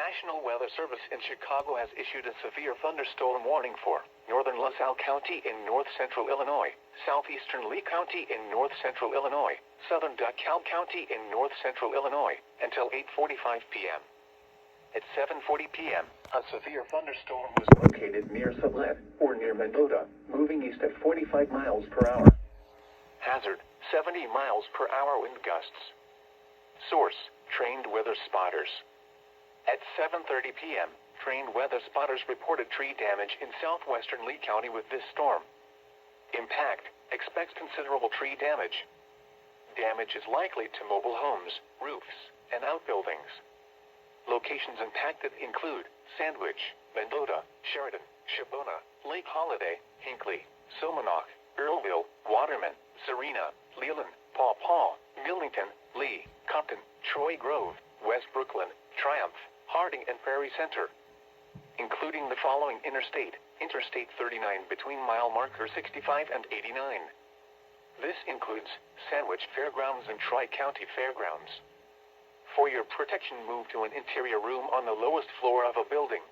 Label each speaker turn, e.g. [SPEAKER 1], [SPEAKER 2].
[SPEAKER 1] National Weather Service in Chicago has issued a severe thunderstorm warning for northern LaSalle County in north-central Illinois, southeastern Lee County in north-central Illinois, southern DeKalb County in north-central Illinois, until 8:45 p.m. At 7:40 p.m., a severe thunderstorm was located near Sublette, or near Mendota, moving east at 45 miles per hour. Hazard, 70 miles per hour wind gusts. Source, trained weather spotters. At 7:30 p.m., trained weather spotters reported tree damage in southwestern Lee County with this storm. Impact, expects considerable tree damage. Damage is likely to mobile homes, roofs, and outbuildings. Locations impacted include Sandwich, Mendota, Sheridan, Shabbona, Lake Holiday, Hinckley, Somonauk, Earlville, Waterman, Serena, Leland, Paw Paw, Millington, Lee, Compton, Troy Grove, West Brooklyn, Triumph, Harding, and Prairie Center, including the following Interstate 39 between mile marker 65 and 89. This includes Sandwich Fairgrounds and Tri-County Fairgrounds. For your protection, move to an interior room on the lowest floor of a building.